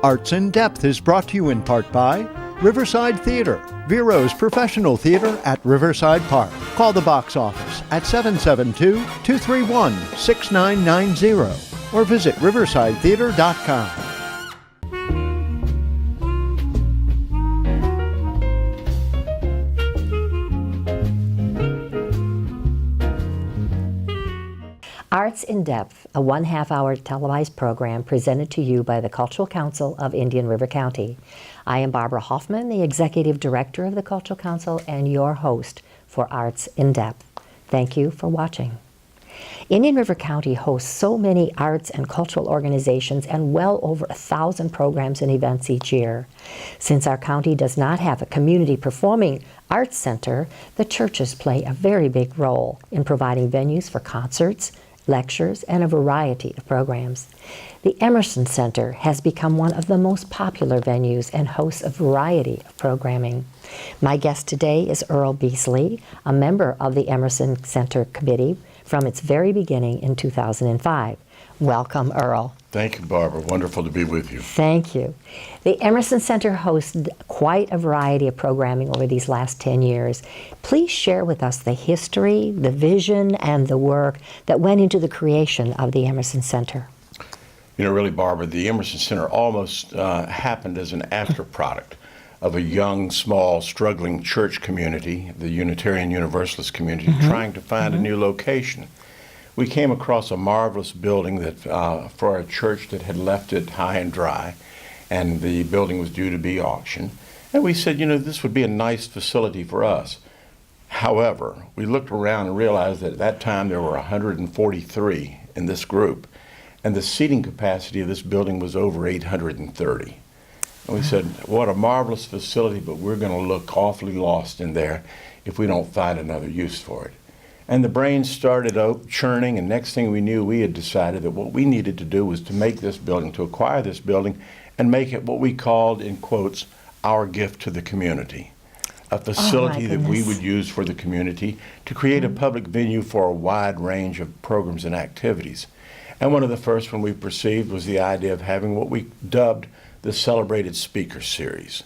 Arts in Depth is brought to you in part by Riverside Theater, Vero's professional theater at Riverside Park. Call the box office at 772-231-6990 or visit riversidetheater.com. Arts in Depth, a 1/2-hour televised program presented to you by the Cultural Council of Indian River County. I am Barbara Hoffman, the Executive Director of the Cultural Council and your host for Arts in Depth. Thank you for watching. Indian River County hosts so many arts and cultural organizations and well over 1,000 programs and events each year. Since our county does not have a community performing arts center, the churches play a very big role in providing venues for concerts, lectures, and a variety of programs. The Emerson Center has become one of the most popular venues and hosts a variety of programming. My guest today is Earle Beasley, a member of the Emerson Center Committee from its very beginning in 2005. Welcome, Earle. Thank you, Barbara. Wonderful to be with you. Thank you. The Emerson Center hosts quite a variety of programming over these last 10 years. Please share with us the history, the vision, and the work that went into the creation of the Emerson Center. You know, really, Barbara, the Emerson Center almost happened as an after product of a young, small, struggling church community, the Unitarian Universalist community, trying to find a new location. We came across a marvelous building that for a church that had left it high and dry, and the building was due to be auctioned. And we said, you know, this would be a nice facility for us. However, we looked around and realized that at that time there were 143 in this group, and the seating capacity of this building was over 830. And we said, what a marvelous facility, but we're going to look awfully lost in there if we don't find another use for it. And the brains started churning, and next thing we knew, we had decided that what we needed to do was to make this building, to acquire this building, and make it what we called, in quotes, our gift to the community. A facility that we would use for the community to create a public venue for a wide range of programs and activities. And one of the first one we perceived was the idea of having what we dubbed the Celebrated Speaker Series.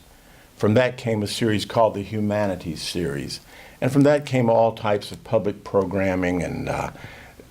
From that came a series called the Humanities Series. And from that came all types of public programming and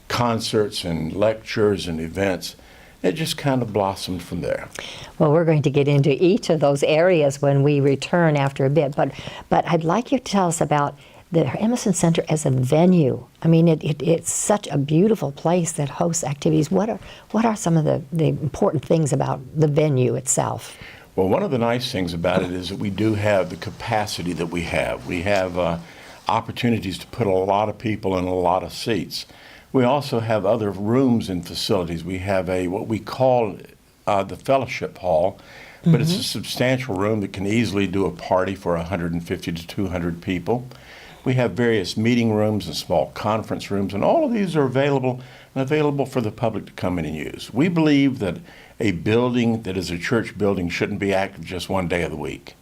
concerts and lectures and events. It just kind of blossomed from there. Well, we're going to get into each of those areas when we return after a bit, but I'd like you to tell us about the Emerson Center as a venue. I mean, it's such a beautiful place that hosts activities. What are some of the important things about the venue itself? Well, one of the nice things about it is that we do have the capacity that we have. We have opportunities to put a lot of people in a lot of seats. We also have other rooms and facilities. We have what we call the fellowship hall, but it's a substantial room that can easily do a party for 150 to 200 people. We have various meeting rooms and small conference rooms, and all of these are available for the public to come in and use. We believe that a building that is a church building shouldn't be active just one day of the week,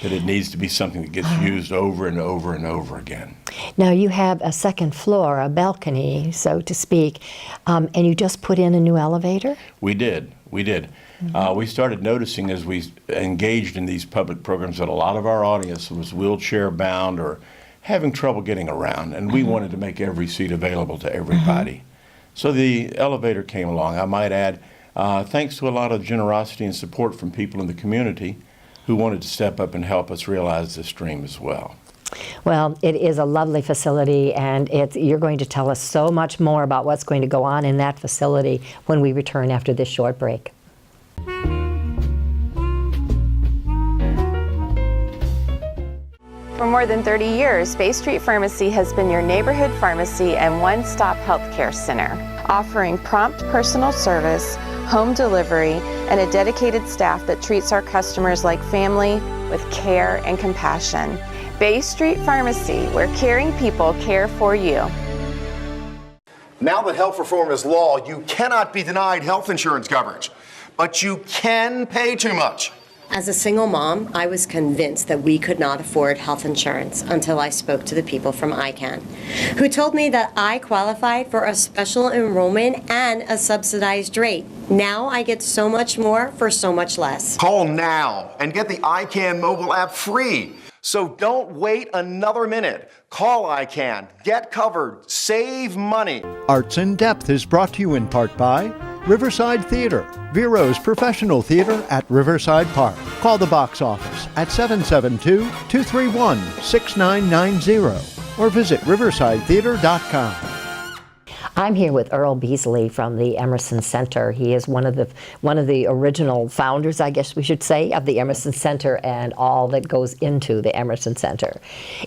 that it needs to be something that gets used over and over and over again. Now you have a second floor, a balcony, so to speak, and you just put in a new elevator? We did. We started noticing as we engaged in these public programs that a lot of our audience was wheelchair bound or having trouble getting around, and we wanted to make every seat available to everybody. So the elevator came along. I might add, thanks to a lot of generosity and support from people in the community who wanted to step up and help us realize this dream as well. Well, it is a lovely facility, and you're going to tell us so much more about what's going to go on in that facility when we return after this short break. For more than 30 years, Bay Street Pharmacy has been your neighborhood pharmacy and one-stop healthcare center, offering prompt personal service, home delivery, and a dedicated staff that treats our customers like family with care and compassion. Bay Street Pharmacy, where caring people care for you. Now that health reform is law, you cannot be denied health insurance coverage, but you can pay too much. As a single mom, I was convinced that we could not afford health insurance until I spoke to the people from ICANN, who told me that I qualified for a special enrollment and a subsidized rate. Now I get so much more for so much less. Call now and get the ICANN mobile app free. So don't wait another minute. Call ICANN, get covered, save money. Arts in Depth is brought to you in part by Riverside Theater, Vero's professional theater at Riverside Park. Call the box office at 772-231-6990 or visit riversidetheater.com. I'm here with Earle Beasley from the Emerson Center. He is one of the original founders, I guess we should say, of the Emerson Center and all that goes into the Emerson Center.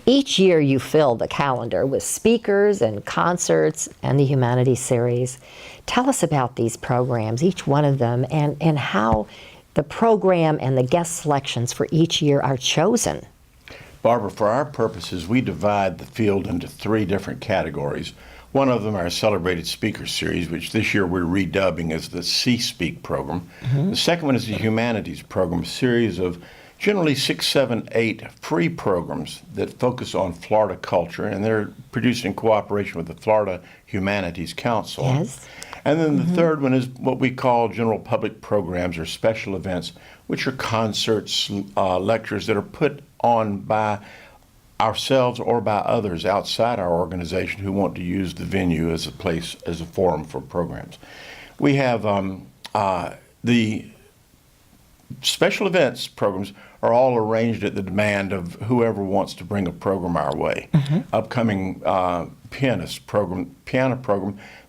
Each year you fill the calendar with speakers and concerts and the Humanities Series. Tell us about these programs, each one of them, and how the program and the guest selections for each year are chosen. Barbara, for our purposes, we divide the field into 3 different categories. One of them, our Celebrated Speaker Series, which this year we're redubbing as the C-Speak program. The second one is the Humanities program, a series of generally 6, 7, 8 free programs that focus on Florida culture, and they're produced in cooperation with the Florida Humanities Council. Yes. And then the third one is what we call general public programs or special events, which are concerts, lectures that are put on by ourselves or by others outside our organization who want to use the venue as a place, as a forum for programs. We have the special events programs are all arranged at the demand of whoever wants to bring a program our way. Upcoming piano program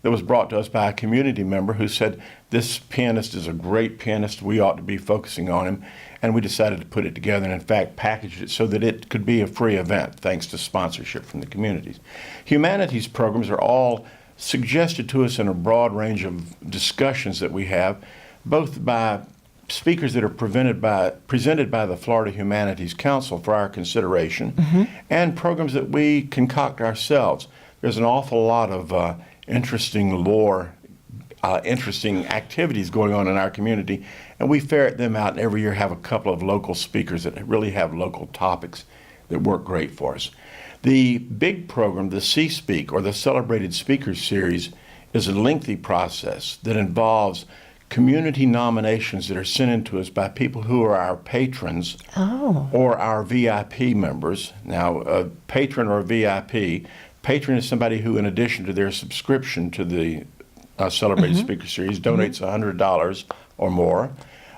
that was brought to us by a community member who said, this pianist is a great pianist, we ought to be focusing on him. And we decided to put it together and, in fact, packaged it so that it could be a free event, thanks to sponsorship from the communities. Humanities programs are all suggested to us in a broad range of discussions that we have, both by speakers that are presented by the Florida Humanities Council for our consideration, and programs that we concoct ourselves. There's an awful lot of interesting lore, interesting activities going on in our community, and we ferret them out and every year have a couple of local speakers that really have local topics that work great for us. The big program, the C-Speak, or the Celebrated Speakers Series, is a lengthy process that involves community nominations that are sent in to us by people who are our patrons or our VIP members. Now, a patron or a VIP, patron is somebody who, in addition to their subscription to the Celebrated Speaker Series, donates $100 or more.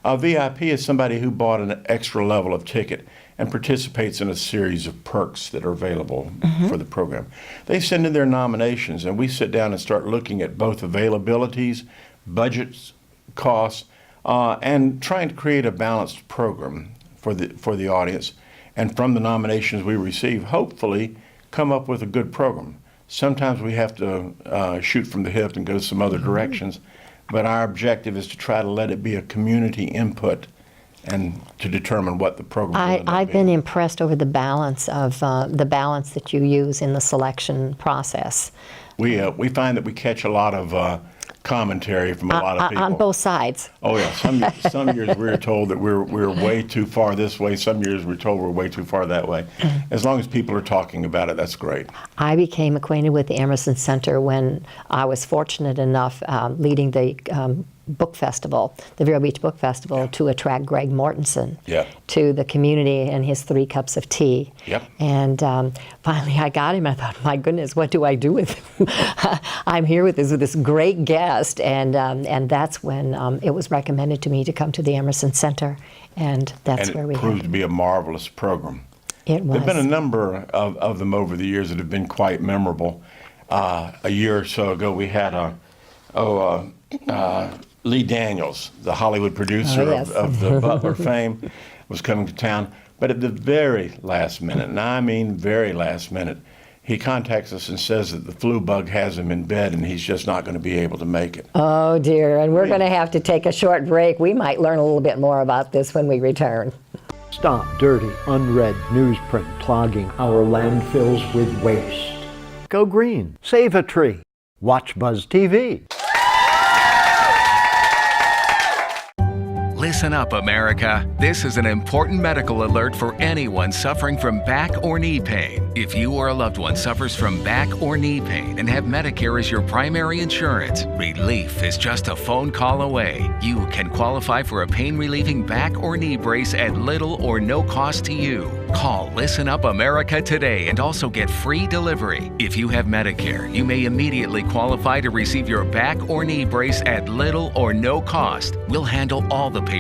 A VIP is somebody who bought an extra level of ticket and participates in a series of perks that are available for the program. They send in their nominations, and we sit down and start looking at both availabilities, budgets, costs, and trying to create a balanced program for the audience. And from the nominations we receive, hopefully come up with a good program. Sometimes we have to shoot from the hip and go some other directions, but our objective is to try to let it be a community input and to determine what the program will end up I've being. been impressed over the balance of the balance that you use in the selection process. We find that we catch a lot of commentary from a lot of people. On both sides. Oh yeah, some years we're told that we're way too far this way. Some years we're told we're way too far that way. As long as people are talking about it, that's great. I became acquainted with the Emerson Center when I was fortunate enough leading the book festival, the Vero Beach Book Festival, to attract Greg Mortensen to the community and his 3 cups of tea. And finally I got him. I thought, my goodness, what do I do with him? I'm here with this great guest, and that's when it was recommended to me to come to the Emerson Center, and that's where we it proved to be a marvelous program. It was. There have been a number of them over the years that have been quite memorable. A year or so ago, we had Lee Daniels, the Hollywood producer of the Butler fame, was coming to town. But at the very last minute, and I mean very last minute, he contacts us and says that the flu bug has him in bed and he's just not going to be able to make it. Oh dear, and we're going to have to take a short break. We might learn a little bit more about this when we return. Stop dirty, unread newsprint clogging our landfills with waste. Go green. Save a tree. Watch Buzz TV. Listen up, America. This is an important medical alert for anyone suffering from back or knee pain. If you or a loved one suffers from back or knee pain and have Medicare as your primary insurance, relief is just a phone call away. You can qualify for a pain-relieving back or knee brace at little or no cost to you. Call Listen Up America today and also get free delivery. If you have Medicare, you may immediately qualify to receive your back or knee brace at little or no cost. We'll handle all the paperwork.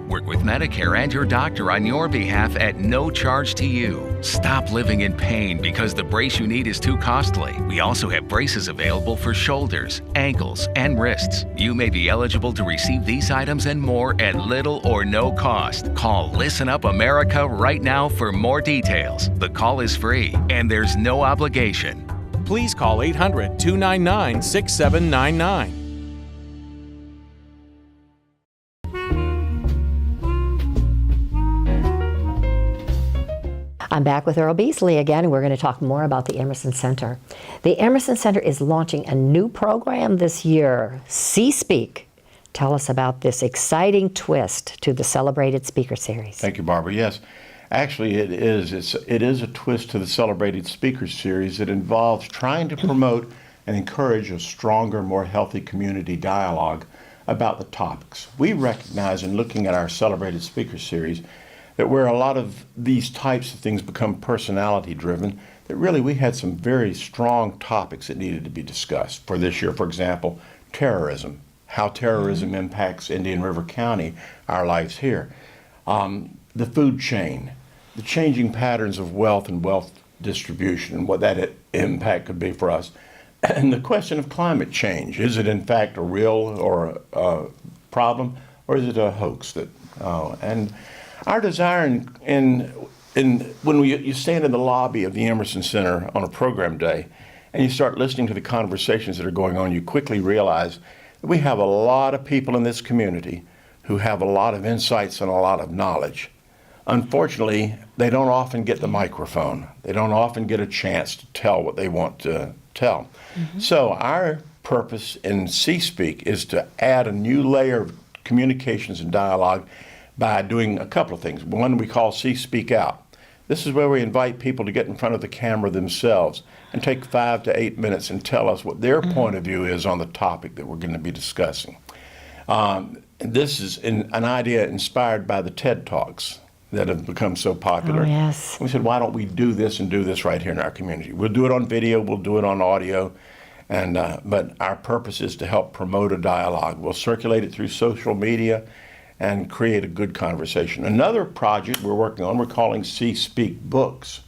Work with Medicare and your doctor on your behalf at no charge to you. Stop living in pain because the brace you need is too costly. We also have braces available for shoulders, ankles, and wrists. You may be eligible to receive these items and more at little or no cost. Call Listen Up America right now for more details. The call is free and there's no obligation. Please call 800-299-6799. I'm back with Earle Beasley again, and we're going to talk more about the Emerson Center. The Emerson Center is launching a new program this year, C-Speak. Tell us about this exciting twist to the celebrated speaker series. Thank you, Barbara. Yes, actually it is. It is a twist to the celebrated speaker series that involves trying to promote and encourage a stronger, more healthy community dialogue about the topics. We recognize in looking at our celebrated speaker series that where a lot of these types of things become personality driven, that really we had some very strong topics that needed to be discussed. For this year, for example, terrorism, how terrorism impacts Indian River County, our lives here. The food chain, the changing patterns of wealth and wealth distribution and what that impact could be for us. And the question of climate change, is it in fact a real or a problem, or is it a hoax? And our desire when you stand in the lobby of the Emerson Center on a program day and you start listening to the conversations that are going on, you quickly realize that we have a lot of people in this community who have a lot of insights and a lot of knowledge. Unfortunately, they don't often get the microphone. They don't often get a chance to tell what they want to tell. Mm-hmm. So our purpose in C-Speak is to add a new layer of communications and dialogue by doing a couple of things. One we call C-Speak Out. This is where we invite people to get in front of the camera themselves and take 5 to 8 minutes and tell us what their point of view is on the topic that we're going to be discussing. This is an idea inspired by the TED Talks that have become so popular. Oh, yes. We said, why don't we do this and do this right here in our community? We'll do it on video, we'll do it on audio, and but our purpose is to help promote a dialogue. We'll circulate it through social media and create a good conversation. Another project we're working on, we're calling C-Speak Books.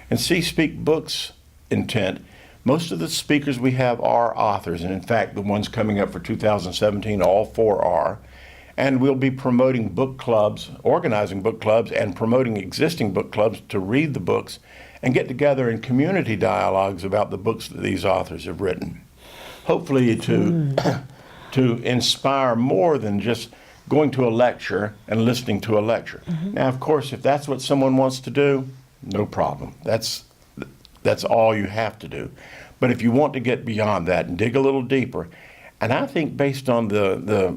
And C-Speak Books intent, most of the speakers we have are authors, and in fact, the ones coming up for 2017, all 4 are. And we'll be promoting book clubs, organizing book clubs, and promoting existing book clubs to read the books and get together in community dialogues about the books that these authors have written. Hopefully to inspire more than just going to a lecture and listening to a lecture. Mm-hmm. Now, of course, if that's what someone wants to do, no problem. That's all you have to do. But if you want to get beyond that and dig a little deeper, and I think based on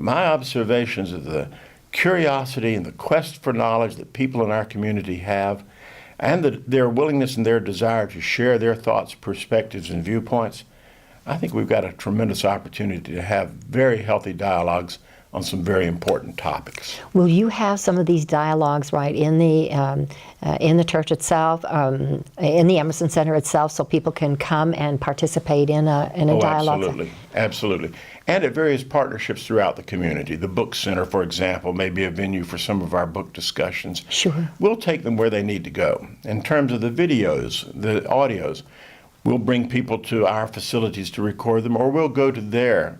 my observations of the curiosity and the quest for knowledge that people in our community have, and their willingness and their desire to share their thoughts, perspectives, and viewpoints, I think we've got a tremendous opportunity to have very healthy dialogues on some very important topics. Will you have some of these dialogues right in the church itself, in the Emerson Center itself, so people can come and participate in a dialogue? Absolutely. And at various partnerships throughout the community. The Book Center, for example, may be a venue for some of our book discussions. Sure. We'll take them where they need to go. In terms of the videos, the audios, we'll bring people to our facilities to record them, or we'll go to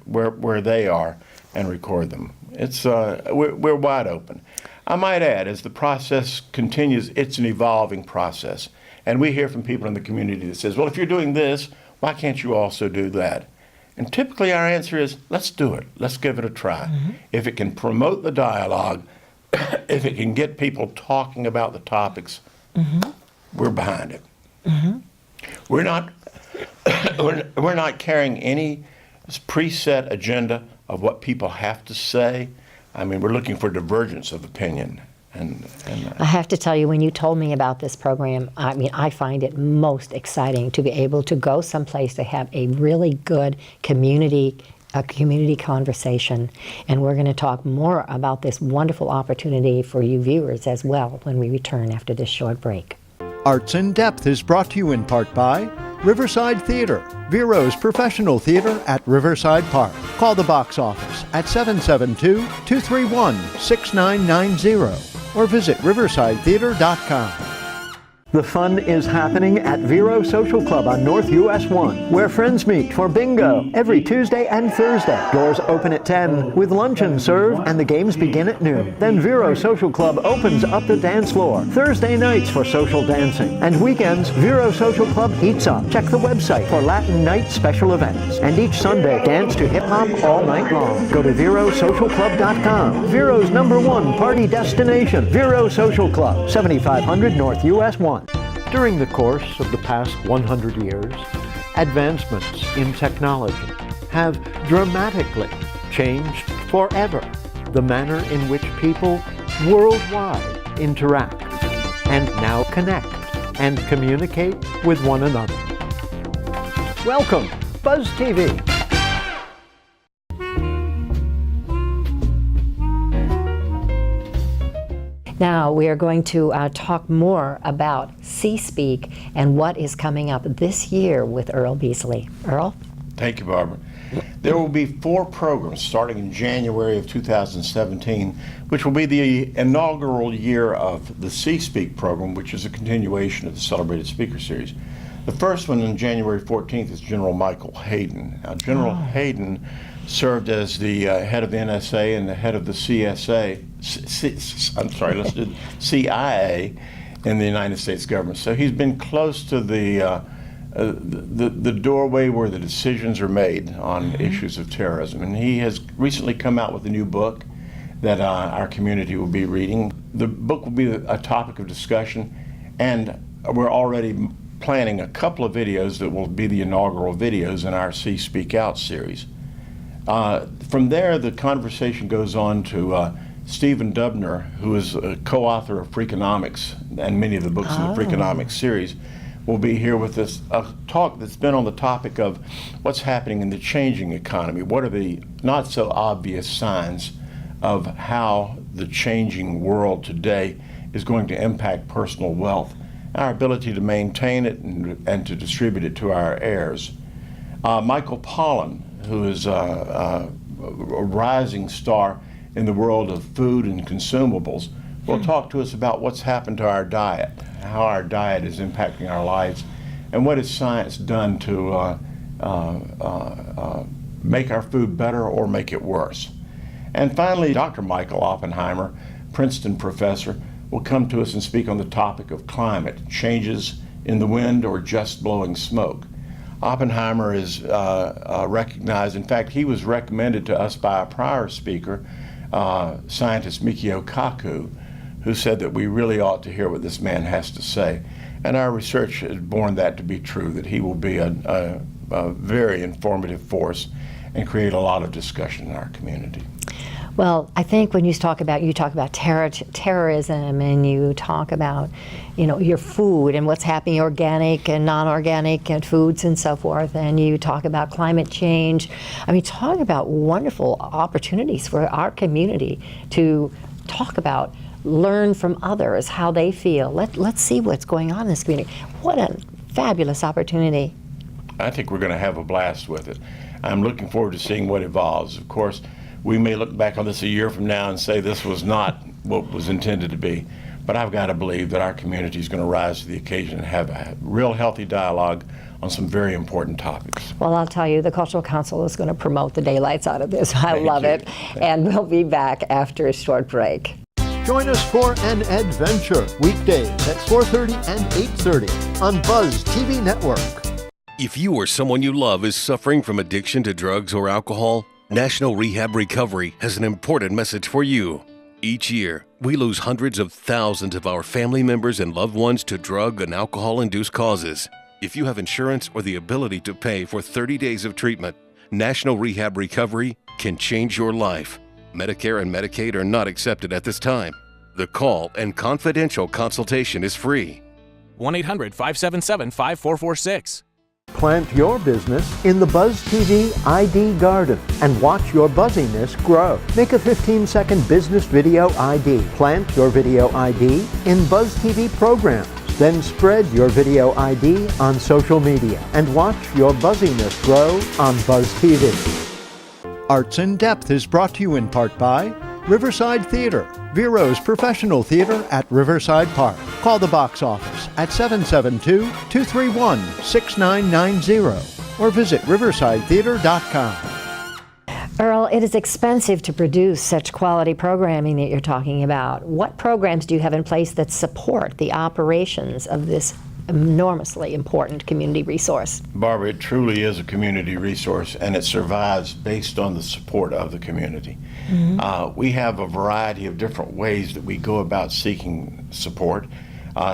where they are and record them. It's we're wide open. I might add, as the process continues, it's an evolving process. And we hear from people in the community that says, well, if you're doing this, why can't you also do that? And typically our answer is, let's do it. Let's give it a try. Mm-hmm. If it can promote the dialogue, if it can get people talking about the topics, mm-hmm. we're behind it. Mm-hmm. We're not carrying any preset agenda of what people have to say, I mean, we're looking for divergence of opinion. I have to tell you, when you told me about this program, I mean, I find it most exciting to be able to go someplace to have a really good community conversation. And we're going to talk more about this wonderful opportunity for you viewers as well when we return after this short break. Arts in Depth is brought to you in part by Riverside Theater, Vero's professional theater at Riverside Park. Call the box office at 772-231-6990 or visit riversidetheater.com. The fun is happening at Vero Social Club on North US 1, where friends meet for bingo every Tuesday and Thursday. Doors open at 10 with luncheon served and the games begin at noon. Then Vero Social Club opens up the dance floor Thursday nights for social dancing. And weekends, Vero Social Club heats up. Check the website for Latin night special events. And each Sunday, dance to hip-hop all night long. Go to VeroSocialClub.com. Vero's #1 party destination. Vero Social Club, 7500 North US 1. During the course of the past 100 years, advancements in technology have dramatically changed forever the manner in which people worldwide interact and now connect and communicate with one another. Welcome, Buzz TV. Now we are going to talk more about C-Speak and what is coming up this year with Earle Beasley. Earle? Thank you, Barbara. There will be 4 programs starting in January of 2017, which will be the inaugural year of the C-Speak program, which is a continuation of the Celebrated Speaker Series. The first one on January 14th is General Michael Hayden. Now, General Hayden served as the head of the NSA and the head of the CIA in the United States government. So he's been close to the doorway where the decisions are made on issues of terrorism. And he has recently come out with a new book that our community will be reading. The book will be a topic of discussion, and we're already planning a couple of videos that will be the inaugural videos in our C-Speak Out series. From there, the conversation goes on to Stephen Dubner, who is a co-author of Freakonomics and many of the books in the Freakonomics series, will be here with us, a talk that's been on the topic of what's happening in the changing economy. What are the not so obvious signs of how the changing world today is going to impact personal wealth, our ability to maintain it and to distribute it to our heirs. Michael Pollan, who is a rising star in the world of food and consumables, will talk to us about what's happened to our diet, how our diet is impacting our lives, and what has science done to make our food better or make it worse. And finally, Dr. Michael Oppenheimer, Princeton professor, will come to us and speak on the topic of climate changes in the wind or just blowing smoke. Oppenheimer is recognized, in fact, he was recommended to us by a prior speaker, scientist Mikio Kaku, who said that we really ought to hear what this man has to say. And our research has borne that to be true, that he will be a very informative force and create a lot of discussion in our community. Well, I think when you talk about terrorism, and you talk about, your food and what's happening, organic and non-organic and foods and so forth, and you talk about climate change. I mean, talk about wonderful opportunities for our community to talk about, learn from others how they feel. Let's see what's going on in this community. What a fabulous opportunity. I think we're going to have a blast with it. I'm looking forward to seeing what evolves. Of course, we may look back on this a year from now and say this was not what was intended to be, but I've got to believe that our community is going to rise to the occasion and have a real healthy dialogue on some very important topics. Well, I'll tell you, the Cultural Council is going to promote the daylights out of this. I love it. And we'll be back after a short break. Join us for an adventure weekdays at 4:30 and 8:30 on Buzz TV Network. If you or someone you love is suffering from addiction to drugs or alcohol, National Rehab Recovery has an important message for you. Each year, we lose hundreds of thousands of our family members and loved ones to drug and alcohol-induced causes. If you have insurance or the ability to pay for 30 days of treatment, National Rehab Recovery can change your life. Medicare and Medicaid are not accepted at this time. The call and confidential consultation is free. 1-800-577-5446. Plant your business in the Buzz TV ID Garden and watch your buzziness grow. Make a 15-second business video ID. Plant your video ID in Buzz TV programs. Then spread your video ID on social media and watch your buzziness grow on Buzz TV. Arts in Depth is brought to you in part by Riverside Theater, Vero's professional theater at Riverside Park. Call the box office at 772-231-6990 or visit riversidetheater.com. Earle, it is expensive to produce such quality programming that you're talking about. What programs do you have in place that support the operations of this enormously important community resource? Barbara, it truly is a community resource, and it survives based on the support of the community. We have a variety of different ways that we go about seeking support.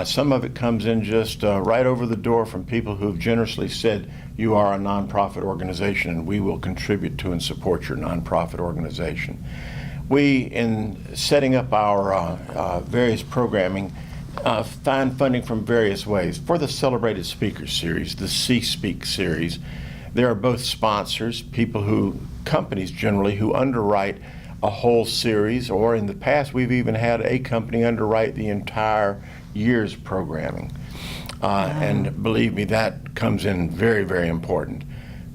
Some of it comes in just right over the door from people who have generously said, you are a nonprofit organization and we will contribute to and support your nonprofit organization. We, in setting up our various programming, find funding from various ways. For the Celebrated Speakers Series, the C-Speak series, there are both sponsors, companies generally, who underwrite a whole series, or in the past we've even had a company underwrite the entire year's programming. And believe me, that comes in very, very important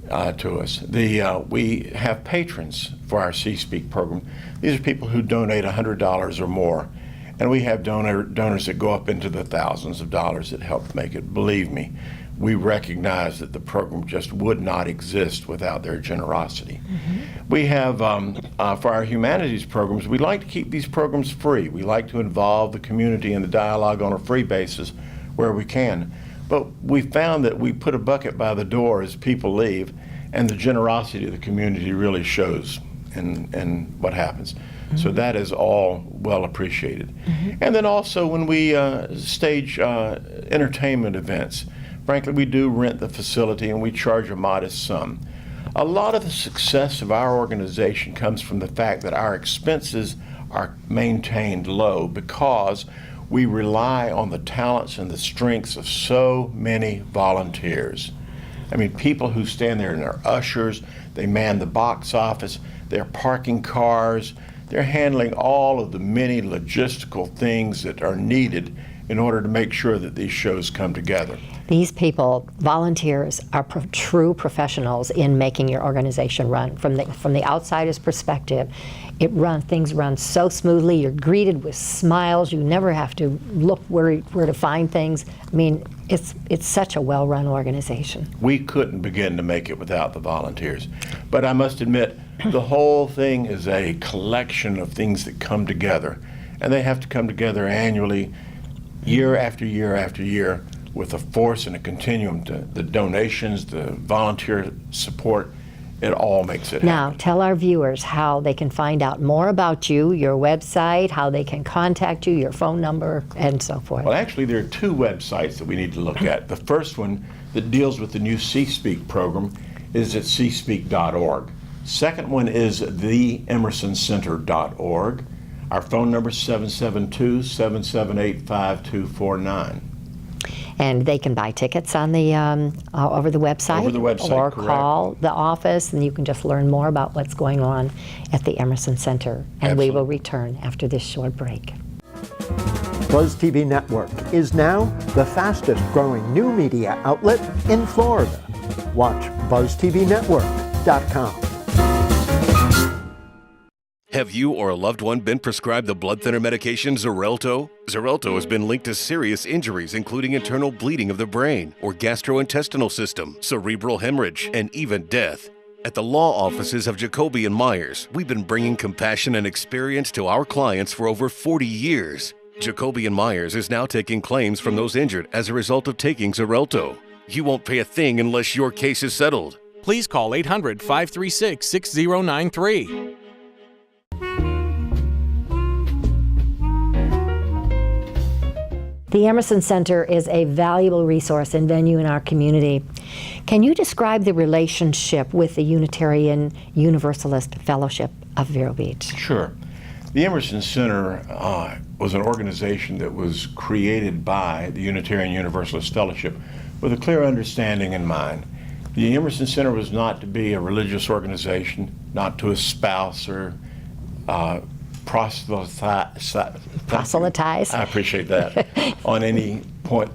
to us. We have patrons for our C-Speak program. These are people who donate $100 or more. And we have donors that go up into the thousands of dollars that help make it. Believe me, we recognize that the program just would not exist without their generosity. We have, for our humanities programs, we like to keep these programs free. We like to involve the community in the dialogue on a free basis where we can. But we found that we put a bucket by the door as people leave, and the generosity of the community really shows in what happens. So that is all well appreciated. And then also when we stage entertainment events, frankly, we do rent the facility and we charge a modest sum. A lot of the success of our organization comes from the fact that our expenses are maintained low because we rely on the talents and the strengths of so many volunteers. I mean, people who stand there and are ushers, they man the box office, they're parking cars, they're handling all of the many logistical things that are needed in order to make sure that these shows come together. These people, volunteers, are true professionals in making your organization run. From the outsider's perspective, things run so smoothly. You're greeted with smiles. You never have to look where to find things. I mean, it's such a well-run organization. We couldn't begin to make it without the volunteers. But I must admit, the whole thing is a collection of things that come together, and they have to come together annually, year after year after year, with a force and a continuum. The donations, the volunteer support, it all makes it Now, happen. tell our viewers how they can find out more about you, your website, how they can contact you, your phone number, and so forth. Well, actually, there are two websites that we need to look at. The first one that deals with the new C-Speak program is at cspeak.org. Second one is theemersoncenter.org. Our phone number is 772-778-5249. And they can buy tickets on the over the website? Over the website, or correct. call the office, and you can just learn more about what's going on at the Emerson Center. And we will return after this short break. Buzz TV Network is now the fastest growing new media outlet in Florida. Watch BuzzTVNetwork.com. Have you or a loved one been prescribed the blood thinner medication Xarelto? Xarelto has been linked to serious injuries, including internal bleeding of the brain or gastrointestinal system, cerebral hemorrhage, and even death. At the law offices of Jacoby & Myers, we've been bringing compassion and experience to our clients for over 40 years. Jacoby & Myers is now taking claims from those injured as a result of taking Xarelto. You won't pay a thing unless your case is settled. Please call 800-536-6093. The Emerson Center is a valuable resource and venue in our community. Can you describe the relationship with the Unitarian Universalist Fellowship of Vero Beach. Sure. The Emerson Center was an organization that was created by the Unitarian Universalist Fellowship with a clear understanding in mind. The Emerson Center was not to be a religious organization, not to espouse or Proselytize. I appreciate that. On any point.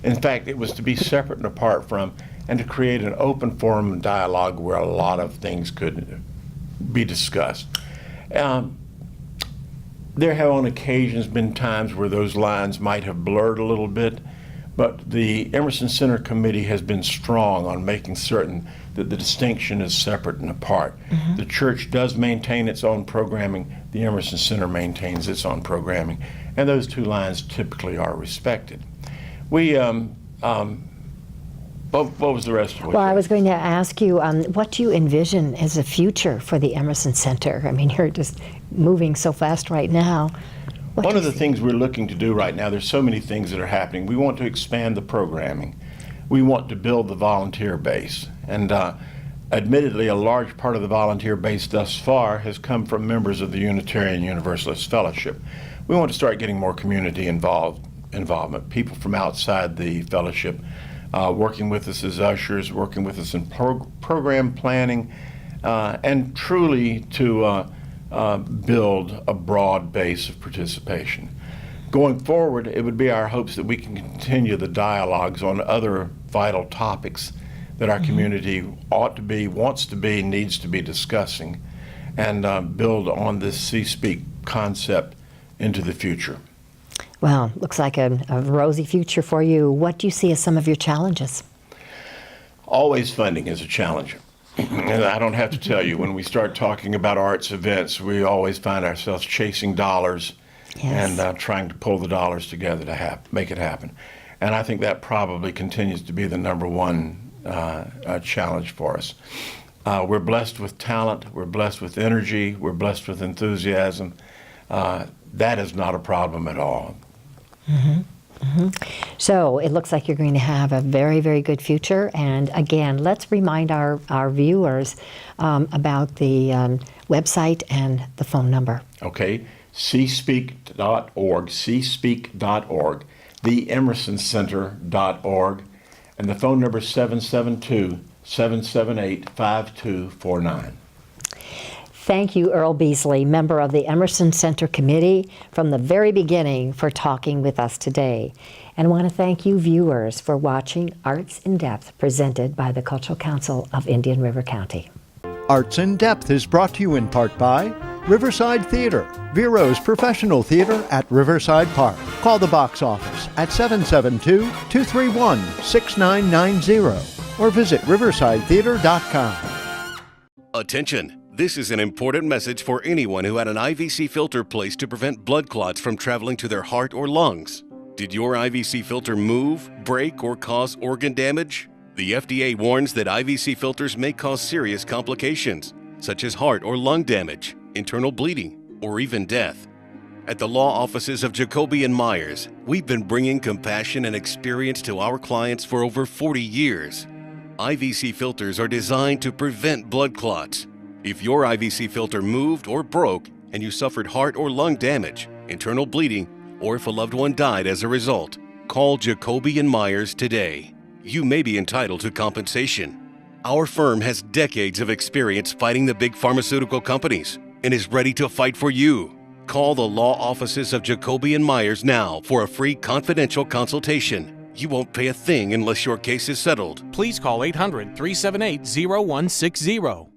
In fact, it was to be separate and apart from, and to create an open forum and dialogue where a lot of things could be discussed. There have on occasions been times where those lines might have blurred a little bit, but the Emerson Center Committee has been strong on making certain that the distinction is separate and apart. Mm-hmm. The church does maintain its own programming, the Emerson Center maintains its own programming, and those two lines typically are respected. What was the rest of it? Well, I was going to ask you, what do you envision as a future for the Emerson Center? I mean, you're just moving so fast right now. One of the things we're looking to do right now, there's so many things that are happening. We want to expand the programming. We want to build the volunteer base. And admittedly, a large part of the volunteer base thus far has come from members of the Unitarian Universalist Fellowship. We want to start getting more community involvement, people from outside the fellowship, working with us as ushers, working with us in program planning, and truly to build a broad base of participation. Going forward, it would be our hopes that we can continue the dialogues on other vital topics that our community ought to be, wants to be, needs to be discussing, and build on this C-Speak concept into the future. Well, looks like a rosy future for you. What do you see as some of your challenges? Always funding is a challenge. And I don't have to tell you, when we start talking about arts events, we always find ourselves chasing dollars. Yes. And trying to pull the dollars together to make it happen. And I think that probably continues to be the number one challenge for us. We're blessed with talent, we're blessed with energy, we're blessed with enthusiasm. That is not a problem at all. Mm-hmm. Mm-hmm. So it looks like you're going to have a very, very good future. And again, let's remind our viewers about the website and the phone number. Okay. cspeak.org, cspeak.org, theemersoncenter.org, and the phone number is 772-778-5249. Thank you, Earle Beasley, member of the Emerson Center Committee, from the very beginning for talking with us today. And I want to thank you, viewers, for watching Arts in Depth, presented by the Cultural Council of Indian River County. Arts in Depth is brought to you in part by Riverside Theater, Vero's professional theater at Riverside Park. Call the box office at 772-231-6990 or visit riversidetheater.com. Attention! This is an important message for anyone who had an IVC filter placed to prevent blood clots from traveling to their heart or lungs. Did your IVC filter move, break, or cause organ damage? The FDA warns that IVC filters may cause serious complications, such as heart or lung damage, internal bleeding, or even death. At the law offices of Jacoby & Myers, we've been bringing compassion and experience to our clients for over 40 years. IVC filters are designed to prevent blood clots. If your IVC filter moved or broke and you suffered heart or lung damage, internal bleeding, or if a loved one died as a result, call Jacoby & Myers today. You may be entitled to compensation. Our firm has decades of experience fighting the big pharmaceutical companies and is ready to fight for you. Call the law offices of Jacoby & Myers now for a free confidential consultation. You won't pay a thing unless your case is settled. Please call 800-378-0160.